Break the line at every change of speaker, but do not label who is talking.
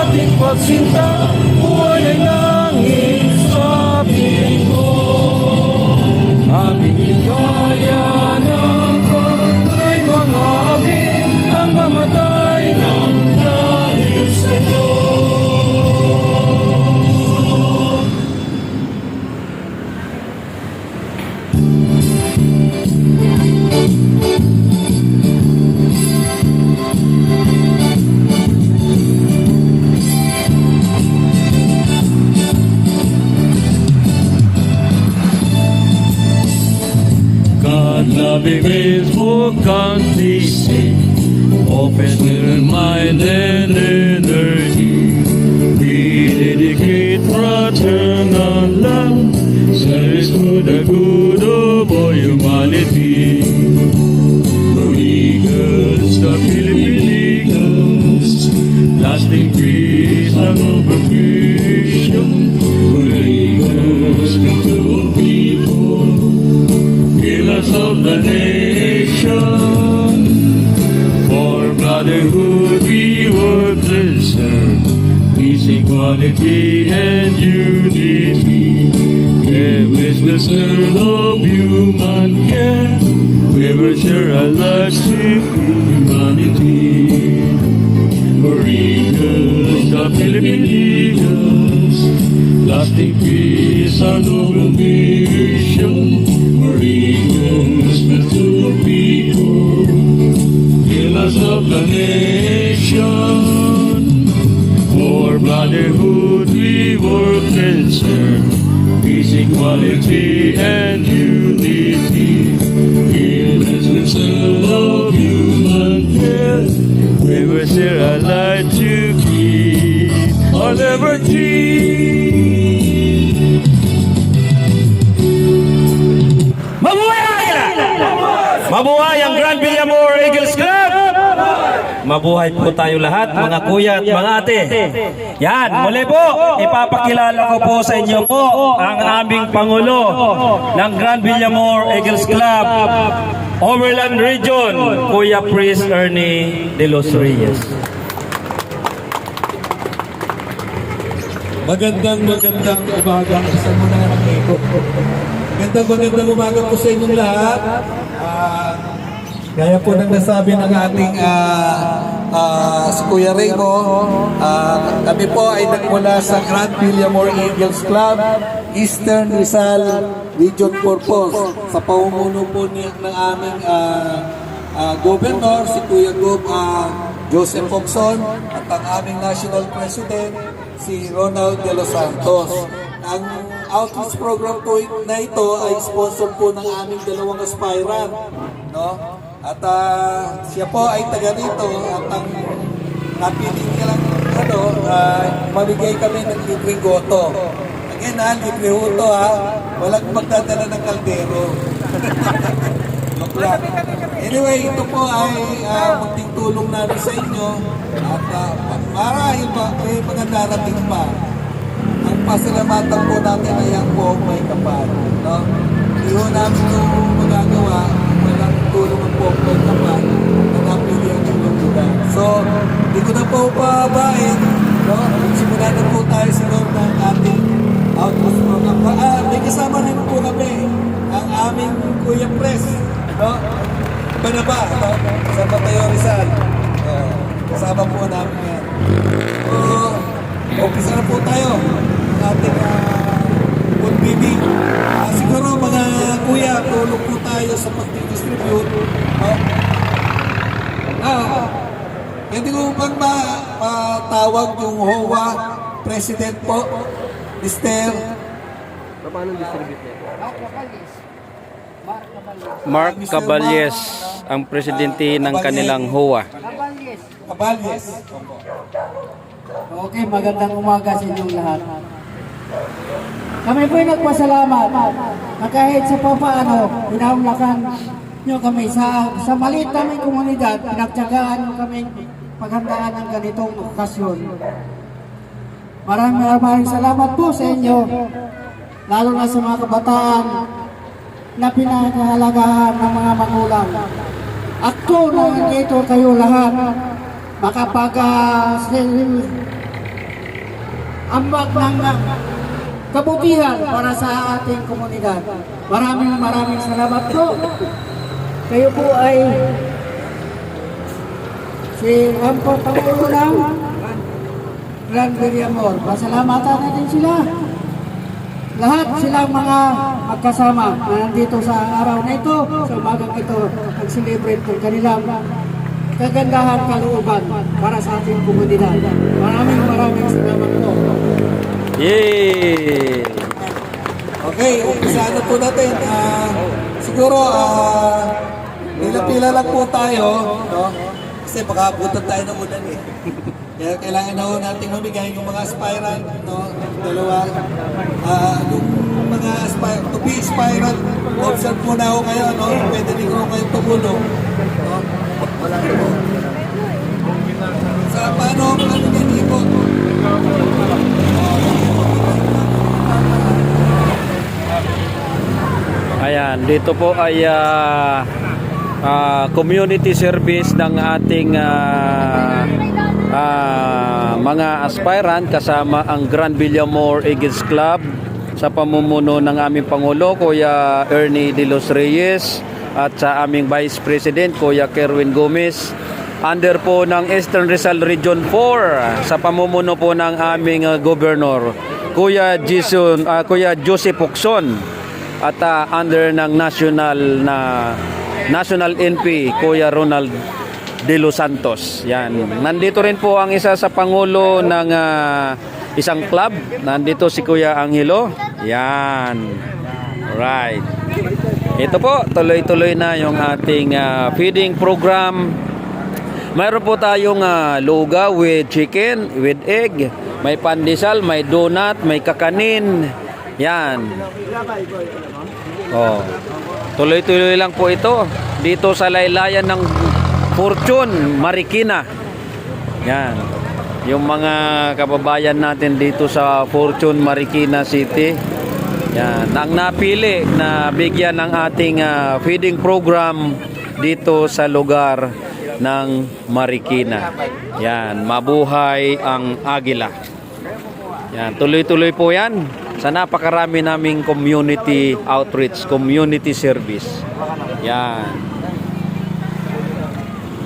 ating pagsinta, buhay ay langit sa piling ko. Aming hikaya ng pagkay mga abing ang mamatay ng dahil sa iyo. Loving faithful country, open mind and energy. We dedicate fraternal love, service for the good of all humanity. The Eagles, the Philippine Eagles, lasting peace and over creation. The Eagles, the two people, pillars of the nation. For brotherhood we work and serve, peace, equality, and unity. Always will serve of human care. We will share our lives to humanity. For Eagles, the Philippine Eagles, lasting peace and noble mission. For Eagles, the two people, pillars of the nation. For brotherhood we work and serve, peace, equality, and unity. Heroes will serve of human care. We will share our light to keep our liberty.
Mabuhay ang Grand Villamor Eagles Club! Mabuhay po tayo lahat, mga kuya at mga ate. Yan, muli po, ipapakilala ko po sa inyo po ang aming Pangulo ng Grand Villamor Eagles Club, Overland Region, Kuya Pris Ernie de los Reyes.
Magandang umaga. Isa mo na ang eko. Magandang umaga po sa inyong lahat. Gaya po nang nasabi ng ating si Kuya Remo, kami po ay nagmula sa Grand Villamor Eagles Club, Eastern Rizal Region Purpose, sa pamumuno po ng aming Governor, si Kuya Joseph Ocson, at ang aming National President, si Ronald de los Santos. Ang outreach program po na ito ay sponsor po ng aming dalawang aspirant, no? At siya po ay taga rito at ang napili niya lang mamigay kami ng libreng goto. Again libre ho to walang magdadala ng kaldero. Anyway, ito po ay munting tulong namin sa inyo at marahil pa may mga darating pa. Ang pasalamatan po natin ay ang buong may kapal, no? Hindi ho namin ito magagawa walang tulong ang buong may kapal na napili ang inyong lugar. So, hindi ko na po pababain, no? Simulan na po tayo siguro ng ating outpost program. May kasama rin po kami ang aming Kuya Pres, no? Banaba, no? Sa Batayo Rizal. Kasama po namin yan. So, umpisa na po tayo ng ating food bidding. Siguro mga kuya, tulong po tayo sa pag-distribute. Hindi ko bang matawag yung HOA President po, Mr.
Paano distribute niya? Mark Caballes, ang presidente ng kanilang HOA.
Caballes.
Okay, magandang umaga sa inyong lahat. Kami po'y nagpasalamat na kahit sa papaano, pinamlakan nyo kami sa maliit naming komunidad, pinagtyagaan nyo kami paghandaan ng ganitong okasyon. Maraming salamat po sa inyo, lalo na sa mga kabataan na pinakahalagahan ng mga magulang. Ako na nandito kayo lahat, ambag ng kabutihan para sa ating komunidad. Maraming salamat po. Kayo po ay si Ampo Pangulo ng Grand Villamor. Pasalamatan natin sila. Lahat silang mga magkasama na nandito sa araw na ito, sa umagang ito, nag-celebrate ng kanilang kagandahan kalooban para sa ating komunidad. Maraming salamat po.
Yay!
Okay, umpisa po natin. Siguro, pila-pila lang po tayo, no? Kasi baka abutan tayo ng ulan eh. Kaya kailangan na ho natin mamigay yung mga aspirant, no? Dalawa. Yung mga aspirant, to be aspirant, observe muna ho kayo, no? Pwede din ho kayo tumulong, no? Sa paano yan ikot?
Ayan, dito po ay community service ng ating mga aspirant kasama ang Grand Villamor Eagles Club sa pamumuno ng aming Pangulo, Kuya Ernie De Los Reyes, at sa aming Vice President, Kuya Kerwin Gomez. Under po ng Eastern Rizal Region 4 sa pamumuno po ng aming Governor, Kuya Joseph Pocson. At under ng National NP, Kuya Ronald De Los Santos. Yan. Nandito rin po ang isa sa pangulo ng isang club. Nandito si Kuya Angelo. Yan. Right. Ito po, tuloy-tuloy na yung ating feeding program. Mayroon po tayong luga with chicken, with egg. May pandesal, may donut, may kakanin. Yan. Oh. Tuloy-tuloy lang po ito dito sa laylayan ng Fortune, Marikina. Yan. Yung mga kababayan natin dito sa Fortune, Marikina City. Yan. Ang napili na bigyan ng ating feeding program dito sa lugar ng Marikina. Yan. Mabuhay ang Agila. Yan. Tuloy-tuloy po yan sa napakarami naming community outreach, community service. Yan.